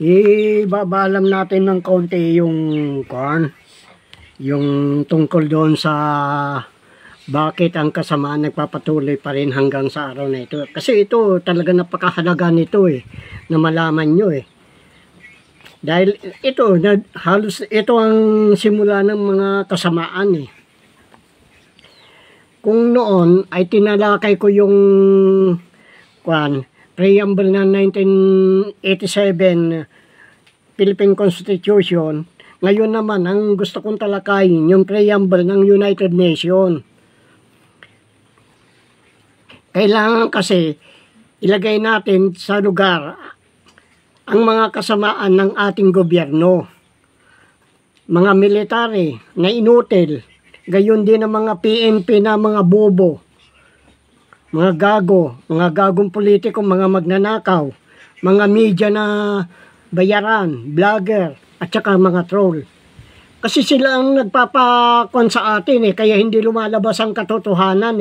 Ibabalam natin ng konti yung tungkol doon sa bakit ang kasamaan nagpapatuloy pa rin hanggang sa araw na ito. Kasi ito talaga napakahalaga nito na malaman nyo Dahil ito, halos ito ang simula ng mga kasamaan Kung noon ay tinalakay ko yung preamble ng 1987 Philippine Constitution. Ngayon naman, ang gusto kong talakayin, yung preamble ng United Nations. Kailangan kasi ilagay natin sa lugar ang mga kasamaan ng ating gobyerno. Mga military na inutil, gayon din ang mga PNP na mga bobo, mga gagong politiko, mga magnanakaw, mga media na bayaran, vlogger, at saka mga troll. Kasi sila ang nagpapakon sa atin kaya hindi lumalabas ang katotohanan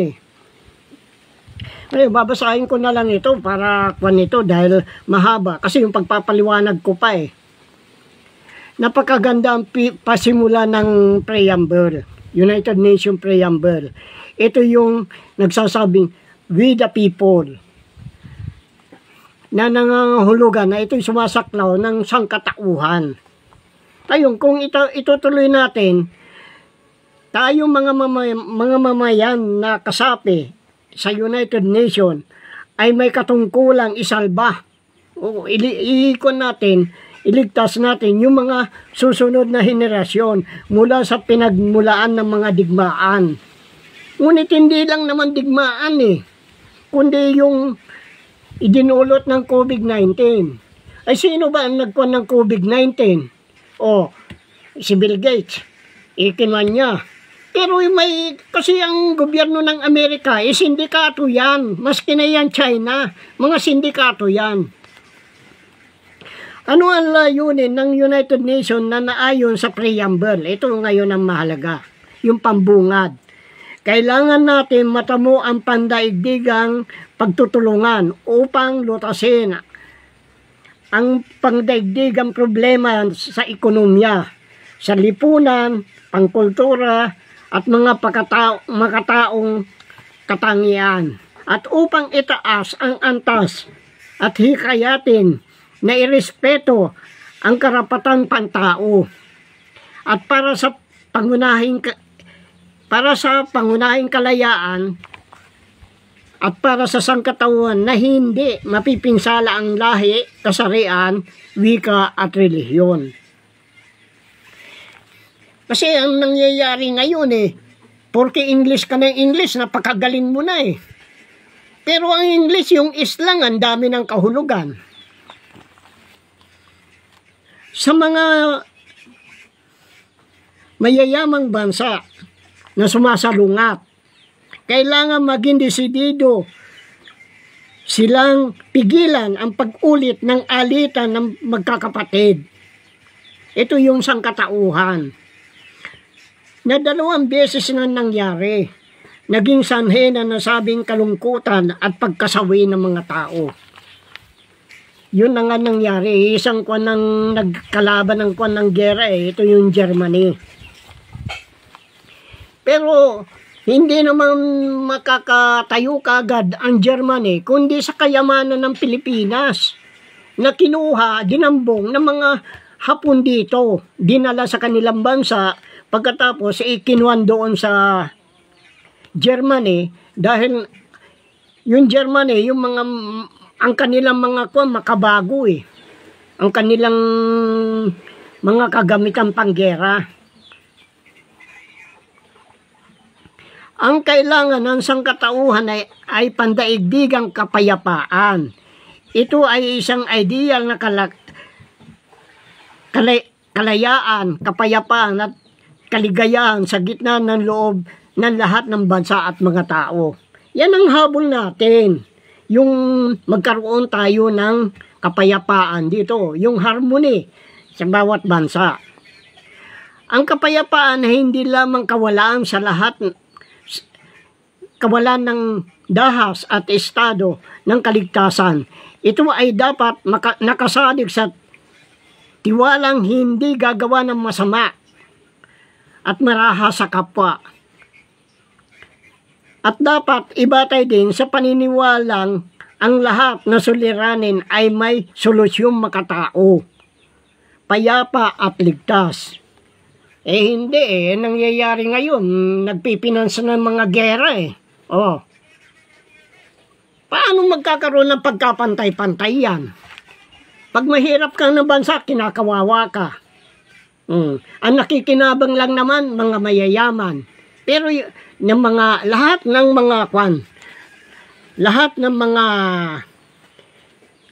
Ngayon, babasahin ko na lang ito para ito dahil mahaba. Kasi yung pagpapaliwanag ko pa Napakaganda ang pasimula ng preamble, United Nations Preamble. Ito yung nagsasabing, we the people, na nangangahulugan na ito'y sumasaklaw ng sangkatauhan. Ayun, kung itutuloy natin, tayo mga mamayan na kasapi sa United Nations ay may katungkulang isalba. Iikon natin, iligtas natin yung mga susunod na henerasyon mula sa pinagmulaan ng mga digmaan. Ngunit hindi lang naman digmaan kundi yung idinulot ng COVID-19. Ay sino ba ang nagkuhan ng COVID-19? Si Bill Gates. Ikinwan niya. Pero kasi ang gobyerno ng Amerika, sindikato yan. Maski na yan China, mga sindikato yan. Ano ang layunin ng United Nations na naayon sa preamble? Ito ngayon ang mahalaga, yung pambungad. Kailangan natin matamo ang pandaigdigang pagtutulungan upang lutasin ang pangdaigdigang problema sa ekonomiya, sa lipunan, pangkultura, at mga makataong katangian. At upang itaas ang antas at hikayatin na irespeto ang karapatan pantao at para sa pangunahing kalayaan at para sa sangkatauhan na hindi mapipinsala ang lahi, kasarian, wika at relihiyon. Kasi ang nangyayari ngayon porque English ka ng English, napakagaling mo na Pero ang English, yung islang, ang dami ng kahulugan. Sa mga mayayamang bansa na sumasalungat, kailangan maging desidido silang pigilan ang pag-ulit ng alitan ng magkakapatid. Ito yung sangkatauhan na 2 beses na nangyari, naging sanhe na nasabing kalungkutan at pagkasawi ng mga tao. Yun na nga nangyari, isang nagkalaban ng gera ito yung Germany. Pero hindi naman makakatayo kagad ang Germany, kundi sa kayamanan ng Pilipinas na kinuha, dinambong ng mga Hapon dito, dinala sa kanilang bansa, pagkatapos ikinuan doon sa Germany dahil yung Germany, ang kanilang mga makabago ang kanilang mga kagamitan panggera. Ang kailangan ng sangkatauhan ay pandaigdigang kapayapaan. Ito ay isang ideal na kalayaan, kapayapaan at kaligayahan sa gitna ng loob ng lahat ng bansa at mga tao. Yan ang habol natin. Yung magkaroon tayo ng kapayapaan dito, yung harmony sa bawat bansa. Ang kapayapaan ay hindi lamang kawalan sa lahat, kawalan ng dahas at estado ng kaligtasan. Ito ay dapat nakasalig sa tiwalang hindi gagawa ng masama at maraha sa kapwa. At dapat ibatay din sa paniniwalang ang lahat na suliranin ay may solusyong makatao, payapa at ligtas. Hindi nangyayari ngayon, nagpipinansa ng mga gera Paano magkakaroon ng pagkapantay-pantay yan? Pag mahirap kang na bansa, kinakawawa ka. Ang nakikinabang lang naman, mga mayayaman. Pero ng mga, lahat ng mga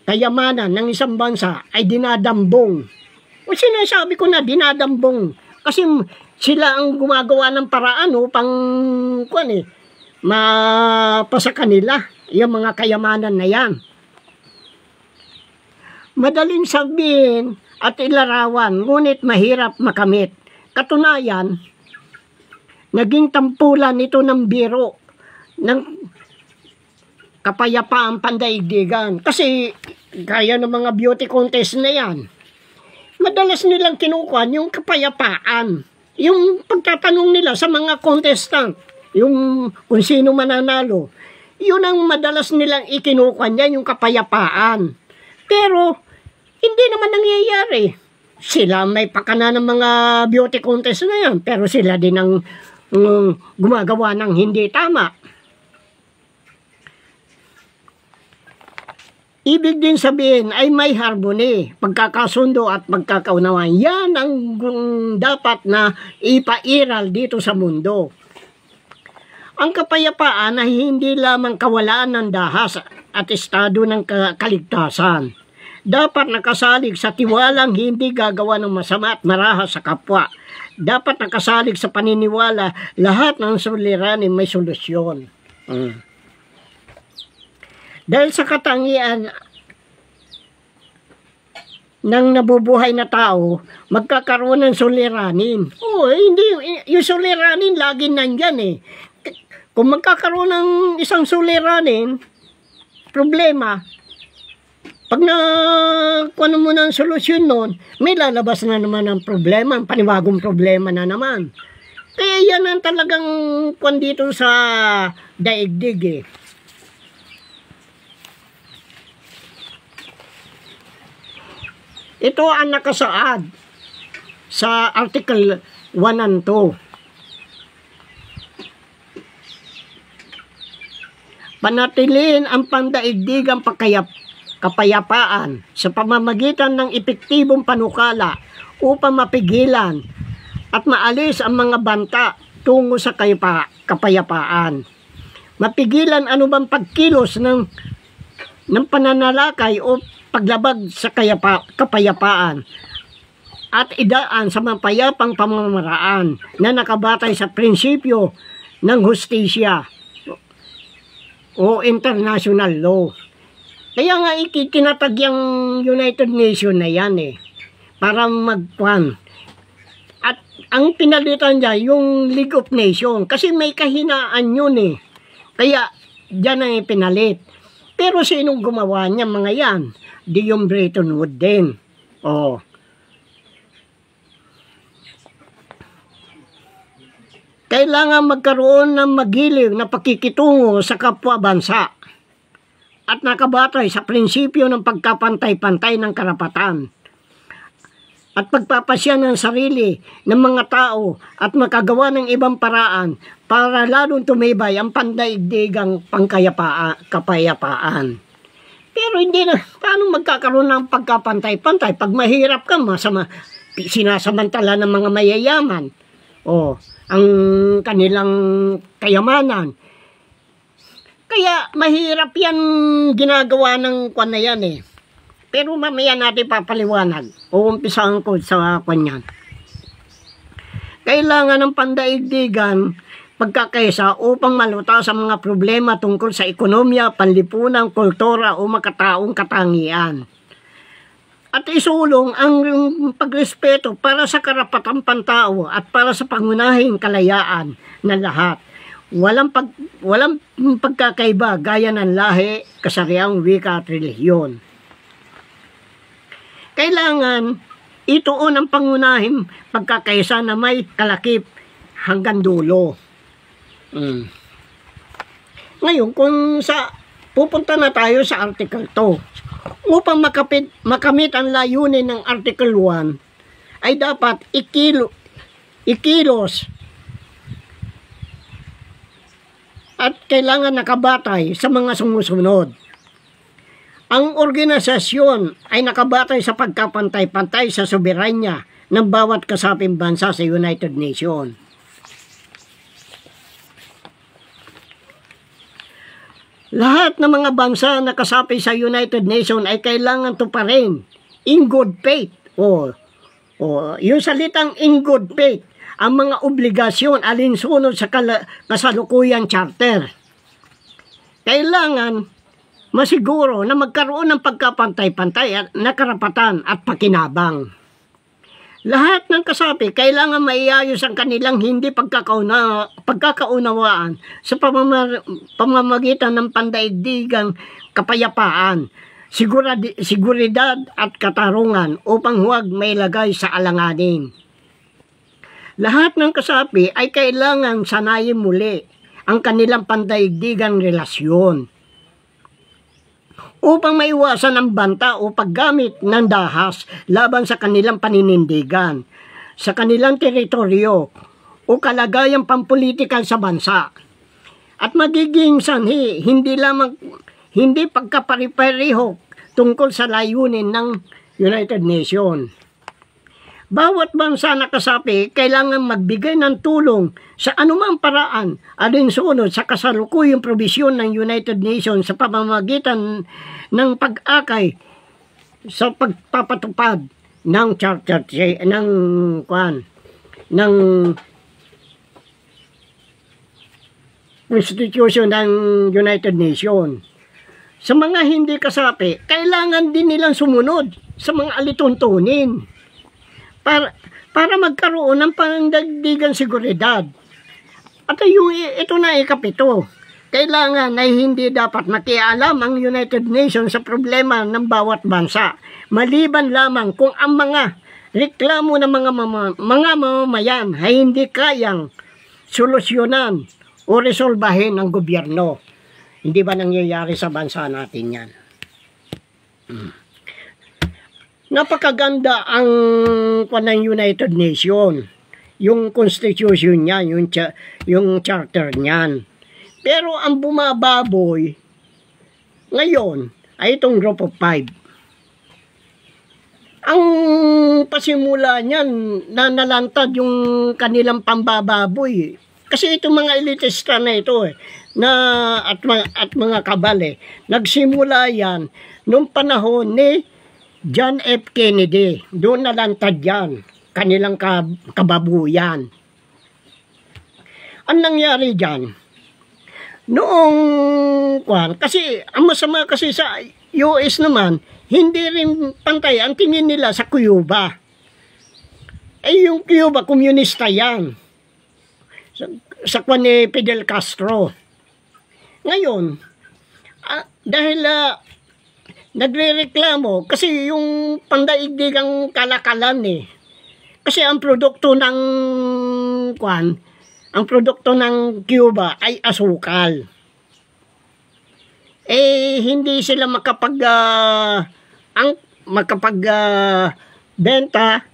kayamanan ng isang bansa ay dinadambong. O sinasabi ko na dinadambong. Kasi sila ang gumagawa ng paraan upang mapasa kanila yung mga kayamanan na yan. Madaling sabihin at ilarawan, ngunit mahirap makamit. Katunayan, naging tampulan ito ng biro ng kapayapaang pandaigdigan. Kasi gaya ng mga beauty contest na yan, madalas nilang kinukuha yung kapayapaan. Yung pagtatanong nila sa mga contestant, yung kung sino mananalo, yun ang madalas nilang ikinukuha niya, yung kapayapaan. Pero hindi naman nangyayari. Sila may pakana ng mga beauty contest na yan, pero sila din ang gumagawa ng hindi tama. Ibig din sabihin ay may harmony, pagkakasundo at pagkakaunawan. Yan ang dapat na ipairal dito sa mundo. Ang kapayapaan ay hindi lamang kawalaan ng dahas at estado ng kaligtasan. Dapat nakasalig sa tiwalang hindi gagawa ng masama at maraha sa kapwa. Dapat nakasalig sa paniniwala lahat ng suliranin may solusyon. Dahil sa katangian ng nabubuhay na tao, magkakaroon ng suliranin. Hindi, yung suliranin lagi nandyan Kung magkakaroon ng isang suliranin, problema, pag kuno mo ng solusyon nun, may lalabas na naman ang problema, ang panibagong problema na naman. Kaya yan ang talagang kwan dito sa daigdig Ito ang nakasaad sa Article 1 and 2. Panatilihin ang pandaigdigang kapayapaan sa pamamagitan ng epektibong panukala upang mapigilan at maalis ang mga banta tungo sa kapayapaan. Mapigilan anumang pagkilos ng pananalakay o paglabag sa kapayapaan at idaan sa mapayapang pamamaraan na nakabatay sa prinsipyo ng hustisya o international law. Kaya nga ikitinatag yung United Nations na yan para magpuan. At ang pinalitan niya yung League of Nations kasi may kahinaan yun Kaya dyan ang ipinalit. Pero sinong gumawa niya mga yan? Di yung Bretton Woods din. Kailangan magkaroon ng magiliw na pakikitungo sa kapwa bansa at nakabatay sa prinsipyo ng pagkapantay-pantay ng karapatan at pagpapasya ng sarili ng mga tao at makagawa ng ibang paraan para lalong tumibay ang pandaigdigang kapayapaan. Pero hindi na, paano magkakaroon ng pagkapantay-pantay pag mahirap ka, sinasamantala ng mga mayayaman ang kanilang kayamanan. Kaya mahirap yan ginagawa ng kwan na yan Pero mamaya natin papaliwanag. Uumpisahan ko sa kwan yan. Kailangan ng pandaigdigan pagkakaisa upang maluta sa mga problema tungkol sa ekonomiya, panlipunan, kultura o makataong katangian. At isulong ang pagrespeto para sa karapatang pantao at para sa pangunahing kalayaan ng lahat. Walang pagkakaiba gaya ng lahi, kasariang wika at relihiyon. Kailangan ituon ang pangunahing pagkakaisa na may kalakip hanggang dulo. Ngayon, kung pupunta na tayo sa Article 2, upang makamit ang layunin ng Article 1, ay dapat ikilos at kailangan nakabatay sa mga sumusunod. Ang organisasyon ay nakabatay sa pagkapantay-pantay sa soberanya ng bawat kasaping bansa sa United Nations. Lahat ng mga bansa na kasapi sa United Nations ay kailangan tuparin in good faith. Yung salitang in good faith, ang mga obligasyon alinsunod sa kasalukuyang charter. Kailangan masiguro na magkaroon ng pagkapantay-pantay at na karapatan at pakinabang. Lahat ng kasapi kailangan maiayos ang kanilang hindi pagkakaunawaan sa pamamagitan ng pandaigdigang kapayapaan, seguridad at katarungan upang huwag mailagay sa alanganin. Lahat ng kasapi ay kailangan sanayin muli ang kanilang pandaigdigang relasyon upang maiwasan ang banta o paggamit ng dahas laban sa kanilang paninindigan, sa kanilang teritoryo o kalagayang pampolitikal sa bansa. At magiging sanhi hindi pagkapare-pareho tungkol sa layunin ng United Nations. Bawat bansa na kasapi kailangan magbigay ng tulong sa anumang paraan alinsunod sa kasalukuyang probisyon ng United Nations sa pamamagitan ng pag-akay sa pagpapatupad ng charter ng Constitution ng United Nations. Sa mga hindi kasapi, kailangan din nilang sumunod sa mga alituntunin para magkaroon ng pandagdigang seguridad. At ito na ikapito, kailangan ay hindi dapat makialam ang United Nations sa problema ng bawat bansa, maliban lamang kung ang mga reklamo ng mga mamamayan ay hindi kayang solusyonan o resolbahin ng gobyerno. Hindi ba nangyayari sa bansa natin yan? Napakaganda ang ng United Nations, yung constitution niya, yung charter niyan. Pero ang bumababoy ngayon ay itong Group of Five. Ang pasimula niyan na nalantad yung kanilang pambababoy. Kasi itong mga elitista na ito at mga kabal nagsimula yan nung panahon ni John F. Kennedy. Doon nalantad yan, kanilang kababuyan. Ang nangyari dyan, noong kasi ang masama kasi sa US naman, hindi rin pantay ang tingin nila sa Cuba. Yung Cuba, komunista yan. Sa ni Fidel Castro. Ngayon, dahil nagrereklamo kasi yung pandaigdigang kalakalan kasi ang produkto ng Cuba ay asukal. Hindi sila benta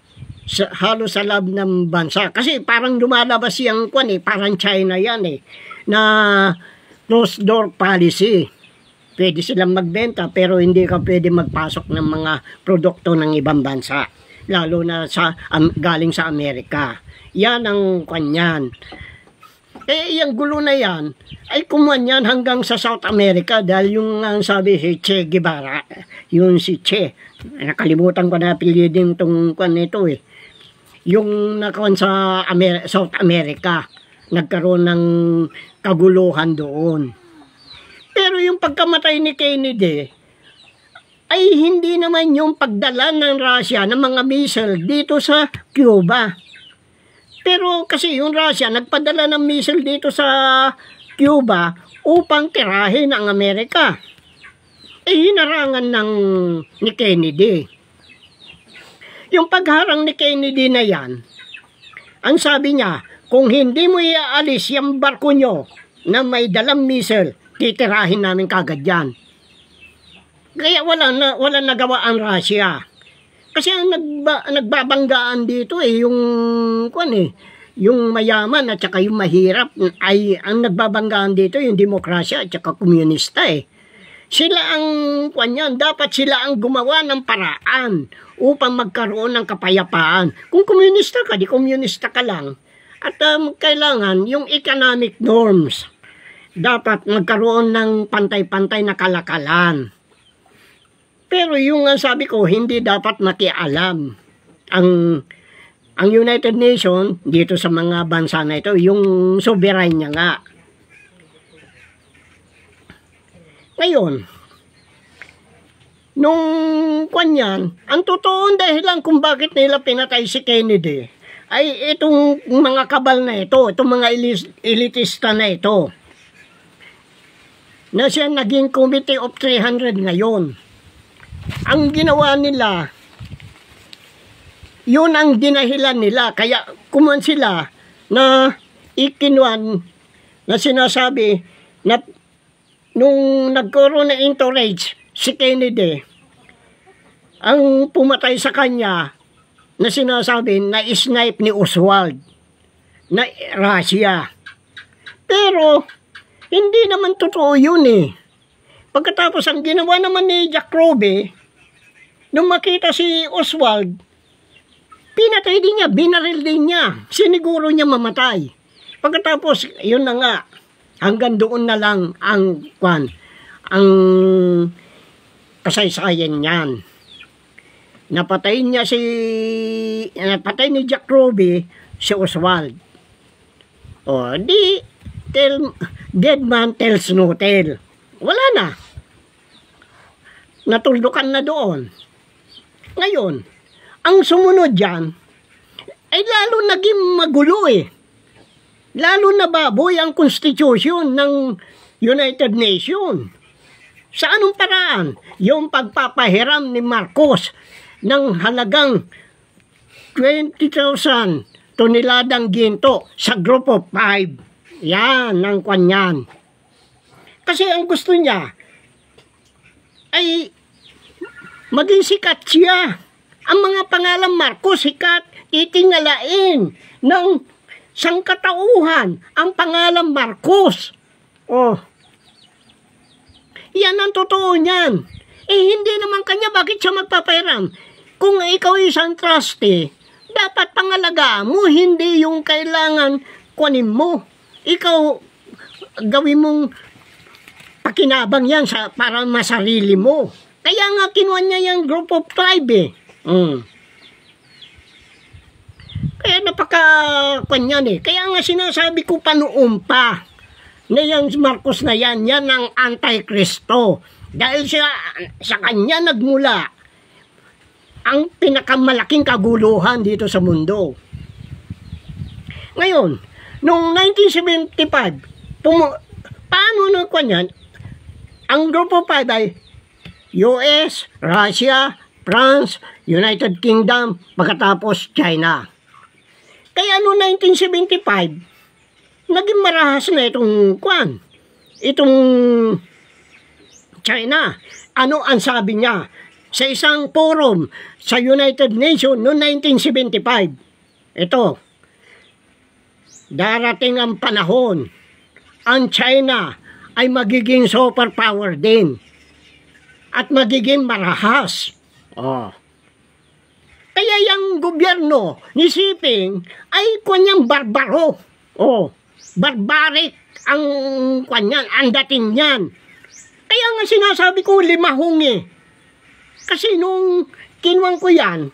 halos sa lab ng bansa kasi parang lumalabas yung parang China yan na closed door policy. Pwede silang magbenta pero hindi ka pwede magpasok ng mga produkto ng ibang bansa, lalo na galing sa Amerika. Yan ang kanyan. Yung gulo na yan ay kumuhan yan hanggang sa South America dahil yung sabi si Che Guevara, yung si Che, nakalimutan ko na apelyido itong nito yung nakawan sa South America, nagkaroon ng kaguluhan doon. Pero yung pagkamatay ni Kennedy ay hindi naman yung pagdala ng Russia ng mga missile dito sa Cuba. Pero kasi yung Russia nagpadala ng missile dito sa Cuba upang tirahin ang Amerika. Hinarangan ni Kennedy. Yung pagharang ni Kennedy na yan, ang sabi niya, kung hindi mo iaalis yung barko nyo na may dalang missile, titirahin namin kagad yan. Kaya wala nagawa ang Russia. Kasi ang nagbabanggaan dito yung mayaman at saka yung mahirap ay ang nagbabanggaan dito yung demokrasya at saka komunista Sila ang dapat sila ang gumawa ng paraan upang magkaroon ng kapayapaan. Kung komunista ka, di komunista ka lang. At kailangan yung economic norms dapat magkaroon ng pantay-pantay na kalakalan. Pero yung sabi ko, hindi dapat makialam ang United Nations dito sa mga bansa na ito, yung sovereign niya nga. Ngayon, nung kanyan, ang totoong dahilan kung bakit nila pinatay si Kennedy ay itong mga kabal na ito, itong mga elitista na ito, na siya naging Committee of 300 ngayon. Ang ginawa nila, yun ang dinahilan nila. Kaya kuman sila na ikinwan na sinasabi na nung nagkaroon na entourage si Kennedy, ang pumatay sa kanya na sinasabi na snipe ni Oswald na Russia. Pero hindi naman totoo yun Pagkatapos, ang ginawa naman ni Jack Ruby, nung makita si Oswald, pinatay din niya, binaril din niya, siniguro niya mamatay. Pagkatapos, yun na nga, hanggang doon na lang ang kasaysayan niyan. Napatay ni Jack Ruby si Oswald. O, dead man tells no tale. Wala na. Natuldukan na doon. Ngayon, ang sumunod dyan, ay lalo naging magulo Lalo na baboy ang constitution ng United Nations. Sa anong paraan? Yung pagpapahiram ni Marcos ng halagang 20,000 toneladang ginto sa Group of 5. Yan ang kanyan. Kasi ang gusto niya ay maging sikat siya. Ang mga pangalan Marcos, sikat, itingalain ng sangkatauhan ang pangalan Marcos. Yan ang totoo niyan. Hindi naman kanya, bakit siya magpapairam? Kung ikaw isang trustee, dapat pangalagaan mo, hindi yung kailangan kunin mo. Ikaw, gawin mong pakinabang yan para masarili mo. Kaya nga kinuha niya yung Group of 5 Kaya napaka-kanyan Kaya nga sinasabi ko pa noon pa na yung Marcos na yan ang Antikristo. Dahil sa kanya nagmula ang pinakamalaking kaguluhan dito sa mundo. Ngayon, noong 1975, paano na kanyan? Ang Group of 5 ay US, Russia, France, United Kingdom, pagkatapos China. Kaya noong 1975, naging marahas na itong China. Ano ang sabi niya? Sa isang forum sa United Nations noong 1975. Ito, darating ang panahon, ang China ay magiging superpower din at magiging marahas. Kaya yung gobyerno ni Xi Jinping ay kanyang barbaro. Barbaric ang kanyan, ang dating niyan. Kaya nga sinasabi ko limahong Kasi nung kinuwang ko yan,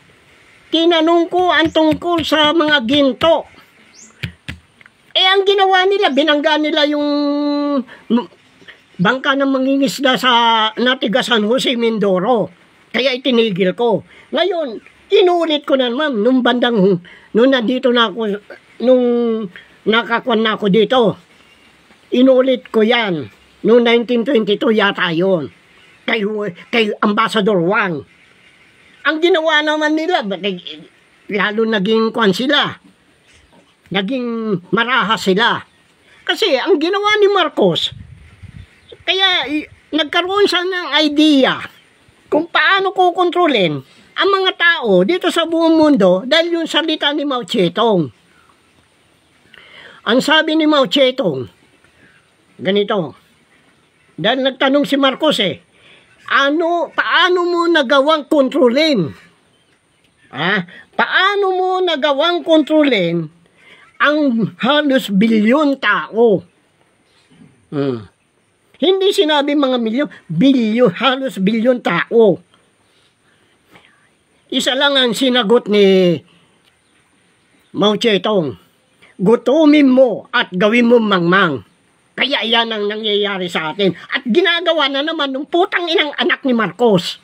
tinanong ko ang tungkol sa mga ginto. Ang ginawa nila, binangga nila yung bangka ng mangingisda sa Natiga San Jose, Mindoro. Kaya itinigil ko. Ngayon, inulit ko na naman nung nandito na ako, nung nakakuan na ako dito. Inulit ko yan. Noong 1922 yata yun. Kay Ambassador Wang. Ang ginawa naman nila, lalo naging kwan sila. Naging marahas sila. Kasi ang ginawa ni Marcos, kaya nagkaroon siya ng idea kung paano kukontrolin ang mga tao dito sa buong mundo dahil yung salita ni Mao Zedong. Ang sabi ni Mao Zedong, ganito, dahil nagtanong si Marcos paano mo nagawang kontrolin? Paano mo nagawang kontrolin ang halos bilyon tao? Hindi sinabi mga milyon, bilyon, halos bilyon tao. Isa lang ang sinagot ni Mao Zedong, gutumin mo at gawin mo mangmang. Kaya yan ang nangyayari sa atin. At ginagawa na naman ng putang inang anak ni Marcos.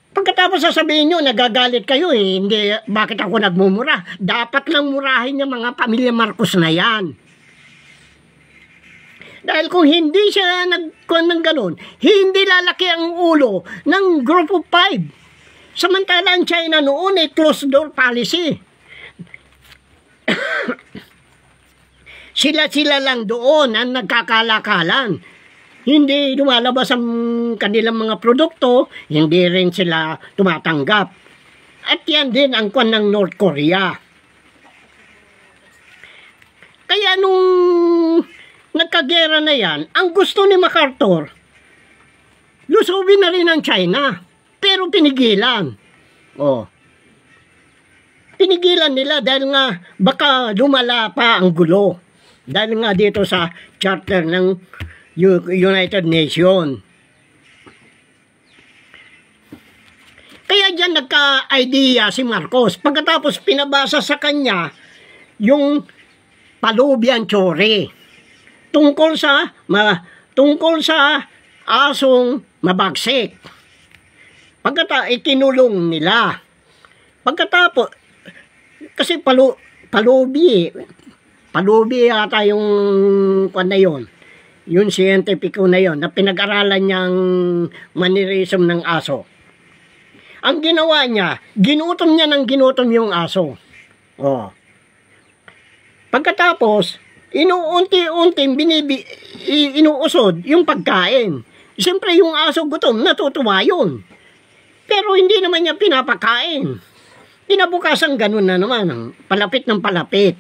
Pagkatapos sasabihin nyo, nagagalit kayo hindi, bakit ako nagmumura? Dapat lang murahin yung mga pamilya Marcos na yan. Dahil kung hindi siya nagkuhan ng ganun, hindi lalaki ang ulo ng Group of Five. Samantala ang China noon ay closed door policy. Sila-sila lang doon ang nagkakalakalan. Hindi lumalabas ang kanilang mga produkto, hindi rin sila tumatanggap. At yan din ang kwan ng North Korea. Kaya nung nagkagera na yan, ang gusto ni MacArthur, lusubin na rin ang China. Pero pinigilan. Pinigilan nila dahil nga baka lumala pa ang gulo. Dahil nga dito sa charter ng United Nations. Kaya dyan nagka-idea si Marcos. Pagkatapos pinabasa sa kanya yung Palubian Theory tungkol sa asong mabagsik. Ikinulong nila. Pagkatapos, kasi Palubi yata yung kwan na yun. Yung scientifico na yun, na pinag-aralan niyang mannerism ng aso. Ang ginawa niya, ginutom niya ng ginutom yung aso. Pagkatapos, inuunti-unting inuusod yung pagkain. Siyempre yung aso gutom, natutuwa yun. Pero hindi naman niya pinapakain. Pinabukasan ganun na naman, palapit ng palapit.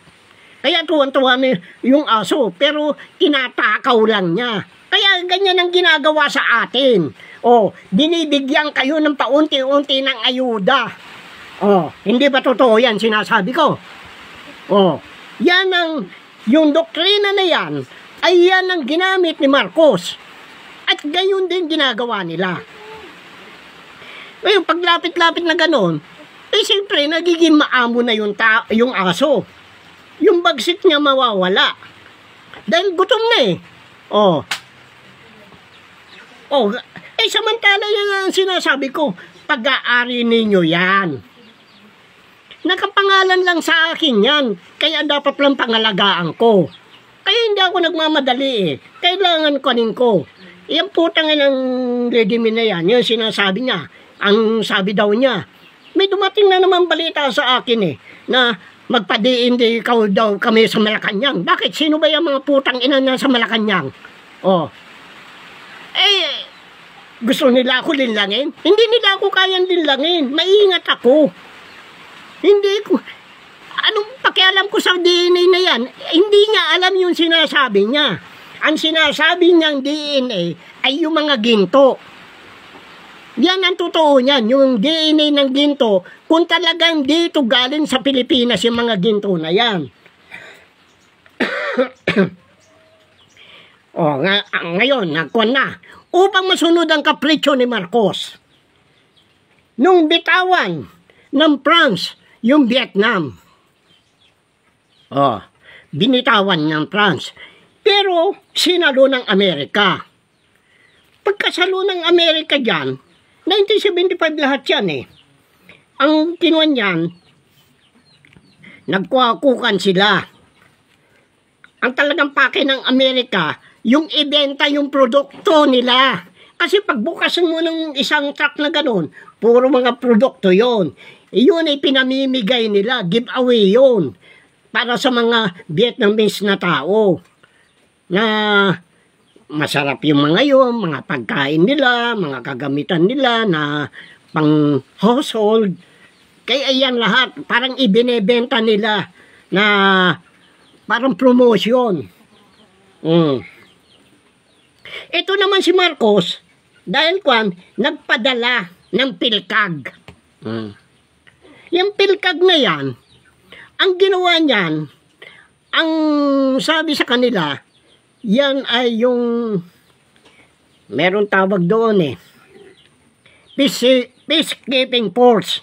Kaya tuwan-tuwa yung aso, pero tinatakaw lang niya. Kaya ganyan ang ginagawa sa atin. Binibigyan kayo ng paunti-unti ng ayuda. Hindi ba totoo yan sinasabi ko? Yan yung doktrina na yan, ay yan ang ginamit ni Marcos. At gayon din ginagawa nila. Ngayon, paglapit-lapit na ganon, siyempre, nagiging maamo na yung aso. Yung bagsik niya mawawala. Dahil gutom na samantala yan ang sinasabi ko, pag-aari ninyo yan. Nakapangalan lang sa akin yan, kaya dapat lang pangalagaan ko. Kaya hindi ako nagmamadali Kailangan kunin ko. Yan putang ng Redimi na yan, yung sinasabi niya. Ang sabi daw niya, may dumating na naman balita sa akin na magpadiin di ikaw daw kami sa Malacanang. Bakit? Sino ba yung mga putang ina na sa Malacanang? Gusto nila ako linlangin? Hindi nila ako kayang linlangin. Maingat ako. Hindi ko... Anong pakialam ko sa DNA na yan? Hindi niya alam yung sinasabi niya. Ang sinasabi niyang DNA ay yung mga ginto. Yan ang totoo niyan, yung DNA ng ginto, kung talagang dito galing sa Pilipinas yung mga ginto na yan. Ngayon, nagkuhan na. Upang masunod ang kapritsyo ni Marcos, nung bitawan ng France yung Vietnam, binitawan ng France, pero sinalo ng Amerika. Pagkasalo ng Amerika dyan, 1975 lahat yan Ang kinuha niyan, nagkuhakukan sila. Ang talagang pake ng Amerika, yung ibenta yung produkto nila. Kasi pagbukas mo ng isang truck na ganun, puro mga produkto yon. Iyon ay pinamimigay nila, giveaway yon para sa mga Vietnamese na tao na masarap yung mga yon, mga pagkain nila, mga kagamitan nila na pang household. Kaya yan lahat, parang ibinebenta nila na parang promotion. Ito naman si Marcos, dahil nagpadala ng pilkag. Yung pilkag na yan, ang ginawa niyan, ang sabi sa kanila, yan ay yung, meron tawag doon peacekeeping force.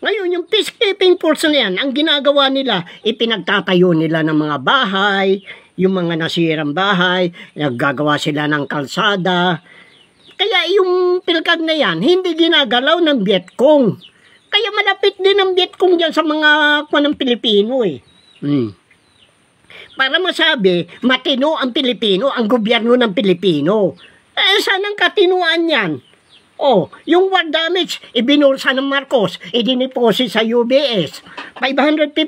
Ngayon, yung peacekeeping force na yan, ang ginagawa nila, ipinagtatayo nila ng mga bahay, yung mga nasirang bahay, naggagawa sila ng kalsada. Kaya yung pilkag na yan, hindi ginagalaw ng Vietcong. Kaya malapit din ang Vietcong dyan sa mga ng Pilipino Para masabi, matino ang Pilipino, ang gobyerno ng Pilipino. Saan ang katinuan yan? Yung war damage, ibinulsa ng Marcos, idiniposit sa UBS. $550.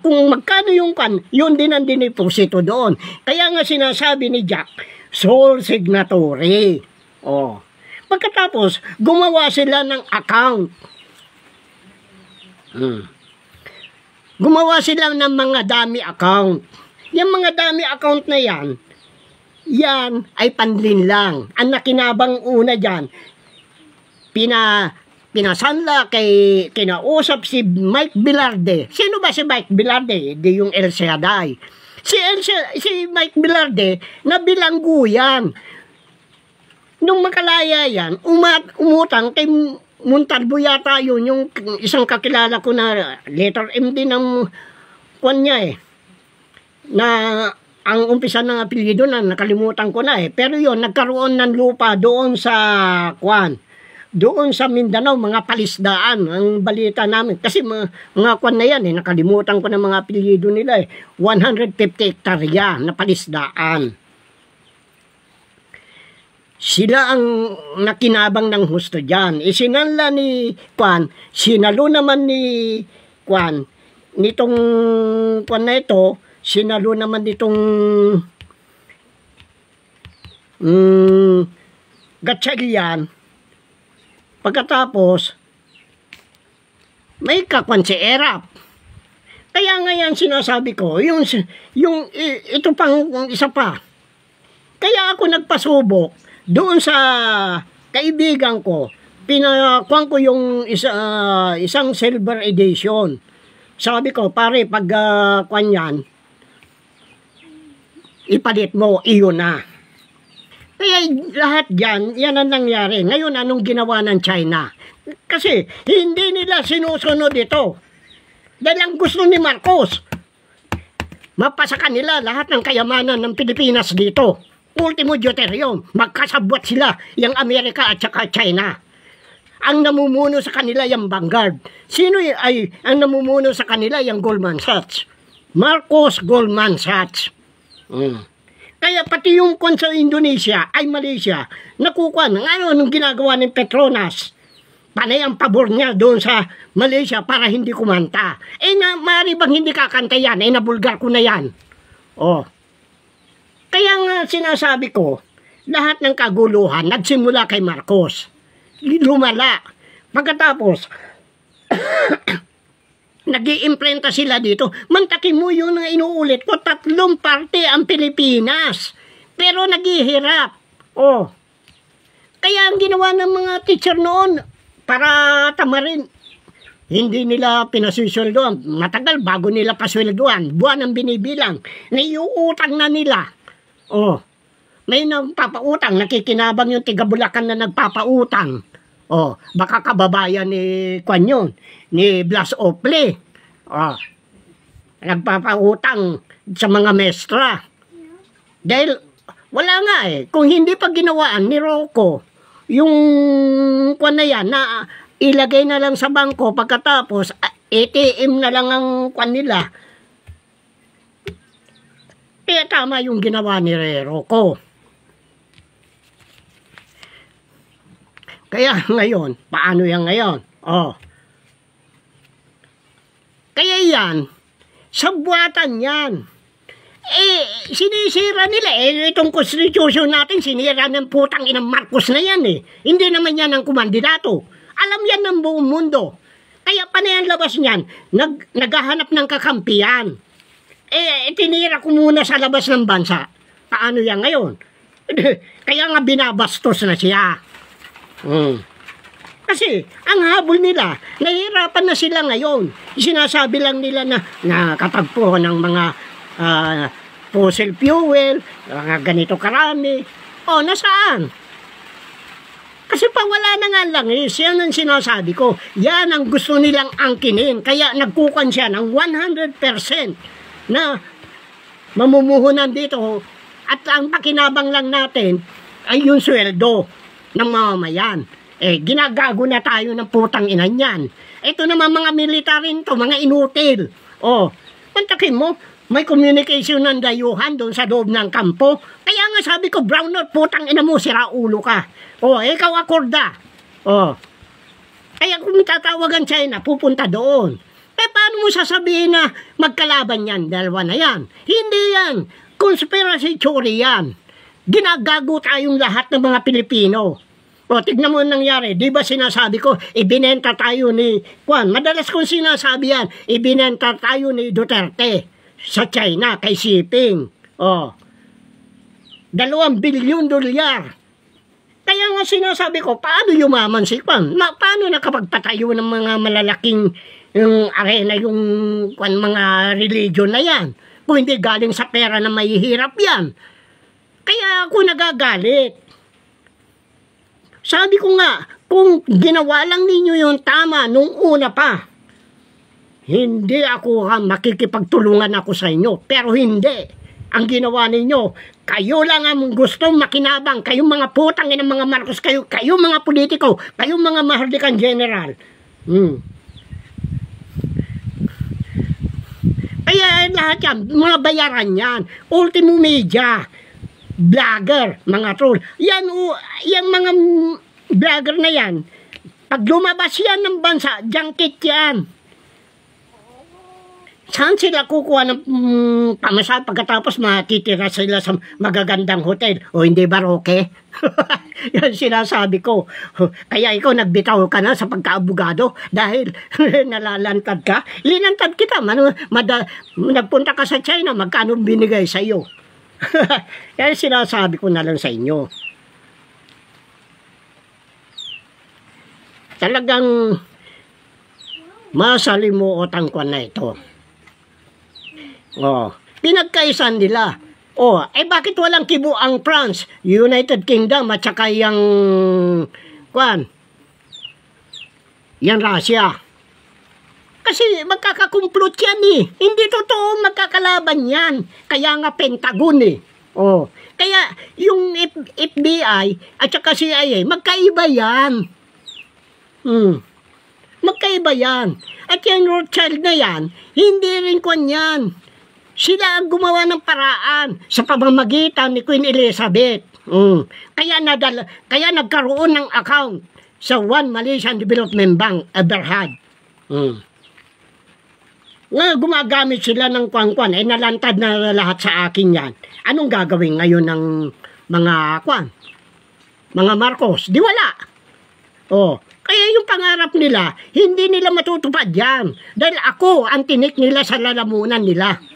Kung magkano yung yun din ang diniposito doon. Kaya nga sinasabi ni Jack, sole signatory. Pagkatapos, gumawa sila ng account. Gumawa sila ng mga dummy account. Yung mga dummy account na yan ay panlinlang. Ang nakinabang una dyan, pinasanla kinausap si Mike Velarde. Sino ba si Mike Velarde? Di yung El Shaddai. Si Mike Velarde, nabilanggo yan. Nung makalaya yan, umutang kay Montalvo yata yun, yung isang kakilala ko na letter M din ng niya na ang umpisa ng apelyido na nakalimutan ko na pero yun, nagkaroon ng lupa doon sa doon sa Mindanao, mga palisdaan ang balita namin kasi mga na yan nakalimutan ko ng mga apelyido nila 150 hektarya na palisdaan. Sila ang nakinabang ng husto dyan. Isinanla ni sinalo naman ni nitong na ito, sinalo naman nitong Gatchalian. Pagkatapos, may si Erap. Kaya nga yan sinasabi ko, ito pang isa pa. Kaya ako nagpasubok doon sa kaibigan ko, pinakuan ko yung isang silver edition. Sabi ko, pare, pag yan, ipalit mo, iyon na. Kaya lahat yan ang nangyari. Ngayon, anong ginawa ng China? Kasi hindi nila sinusunod ito. Dahil ang gusto ni Marcos, mapasa kanila lahat ng kayamanan ng Pilipinas dito. Ultimo deuterium, magkasabwat sila, yung Amerika at saka China. Ang namumuno sa kanila yung Vanguard. Sino ay ang namumuno sa kanila yung Goldman Sachs? Marcos Goldman Sachs. Kaya pati yung sa Indonesia ay Malaysia, nakukuha ng nung ginagawa ng Petronas. Panay ang pabor niya doon sa Malaysia para hindi kumanta. Maaari bang hindi kakanta yan? Nabulgar ko na yan. Kaya nga sinasabi ko, lahat ng kaguluhan nagsimula kay Marcos. Lumala. Pagkatapos, nag-iimprenta sila dito. Mantakin mo yun ang inuulit ko, 3 parte ang Pilipinas. Pero naghihirap. Kaya ang ginawa ng mga teacher noon, para tamarin, hindi nila pinasweldoan. Matagal bago nila pasweldoan. Buwan ang binibilang. Naiuutang na nila. May nagpapautang, nakikinabang yung tiga Bulacan na nagpapautang. Baka kababayan ni yun, ni Blas Ople. Nagpapautang sa mga mestra. Dahil wala nga kung hindi pa ginawaan ni Rocco, yung na yan, na ilagay na lang sa bangko, pagkatapos ATM na lang ang nila. Kaya tama yung ginawa ni Rocco. Kaya ngayon, paano yan ngayon? Oh. Kaya yan, sabwatan yan. Sinisira nila. Itong constitution natin, sinira ng putang inang Marcos na yan eh. Hindi naman yan ang kumandidato. Alam yan ng buong mundo. Kaya pa na yan labas niyan, naghahanap ng kakampiyan. Tinira ko muna sa labas ng bansa. Paano yan ngayon? Kaya nga binabastos na siya. Kasi, ang habol nila, nahihirapan na sila ngayon. Sinasabi lang nila na nakatagpo ng mga fossil fuel, mga ganito karami. Nasaan? Kasi wala na nga langis. Yan ang sinasabi ko. Yan ang gusto nilang angkinin. Kaya nagkukan siya ng 100% na mamumuhunan dito. At ang pakinabang lang natin ay yung sweldo ng mamamayan. Ginagago na tayo ng putang ina niyan. Ito naman mga militarin to, mga inutil. Pantakin mo, may communication ng dayuhan doon sa loob ng kampo. Kaya nga sabi ko, brownout, putang ina mo, sira ulo ka. Ikaw akorda. Kaya kung tatawagan China, pupunta doon. Paano mo sasabihin na magkalaban yan? Dalawa na yan. Hindi yan. Conspiracy theory yan. Ginagago tayong lahat ng mga Pilipino. Tignan mo ang nangyari. Di ba sinasabi ko, ibinenta tayo ni Juan. Madalas kong sinasabi yan, ibinenta tayo ni Duterte sa China kay Xi Jinping. 2 bilyon dolyar. Kaya nga sinasabi ko, paano yumaman si Juan? Paano nakapagpatayo ng mga malalaking arena yung mga religion na yan? Kung hindi galing sa pera na mahihirap yan. Kaya ako nagagalit. Sabi ko nga, kung ginawa lang ninyo yung tama nung una pa, hindi ako makikipagtulungan ako sa inyo. Pero hindi. Ang ginawa ninyo, kayo lang ang gustong makinabang. Kayong mga putang ng mga Marcos, kayong mga politiko, kayong mga maharlikang general. Kaya lahat yan, mga bayaran yan. Ultimo media, vlogger, mga troll. Yan mga vlogger na yan, pag lumabas yan ng bansa, junket yan. Saan sila kukuha ng pamasahe pagkatapos matitira sila sa magagandang hotel? Hindi ba roke? Yan sinasabi ko. Kaya ikaw nagbitaw ka na sa pagkaabogado dahil nalalantad ka. Linantad kita. Nagpunta ka sa China, magkano binigay sa iyo? Yan sinasabi ko na lang sa inyo. Talagang masalimuot ang kwan na ito. Pinagkaisan nila. Bakit walang kibo ang France, United Kingdom at saka yung Russia? Kasi magkakakumplot yan eh. Hindi totoo magkakalaban yan. Kaya nga Pentagon eh. Kaya yung FBI at saka CIA, magkaiba yan. Magkaiba yan. At yung Rothschild na yan, hindi rin kwan yan. Sila ang gumawa ng paraan sa pamamagitan ni Queen Elizabeth. Kaya nagkaroon ng account sa One Malaysian Development Bank, Berhad. Gumagamit sila ng kwan-kwan, nalantad na lahat sa akin yan. Anong gagawin ngayon ng mga mga Marcos? Di wala. Kaya yung pangarap nila, hindi nila matutupad yan. Dahil ako ang tinik nila sa lalamunan nila.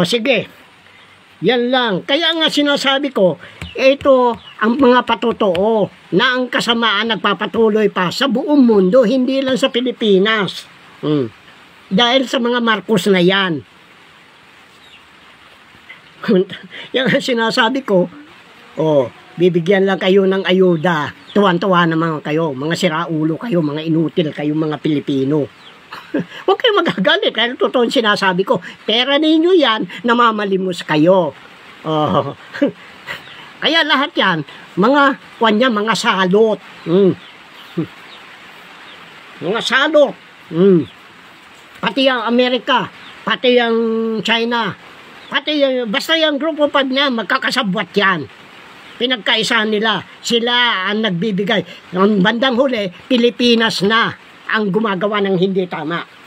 Sige. Yan lang. Kaya nga sinasabi ko, ito ang mga patotoo na ang kasamaan nagpapatuloy pa sa buong mundo, hindi lang sa Pilipinas. Dahil sa mga Marcos na yan. Yan ang sinasabi ko, bibigyan lang kayo ng ayuda. Tuwan-tuwa naman kayo, mga siraulo kayo, mga inutil kayo, mga Pilipino. Huwag kayong magagalit, dahil totoo sinasabi ko, pera ninyo yan, namamalimos kayo. Kaya lahat yan, mga salot. Mga salot. Pati ang Amerika, pati ang China, basta yung grupo pag na magkakasabwat yan. pinagkaisahan nila. Sila ang nagbibigay. Ang bandang huli, Pilipinas na ang gumagawa ng hindi tama.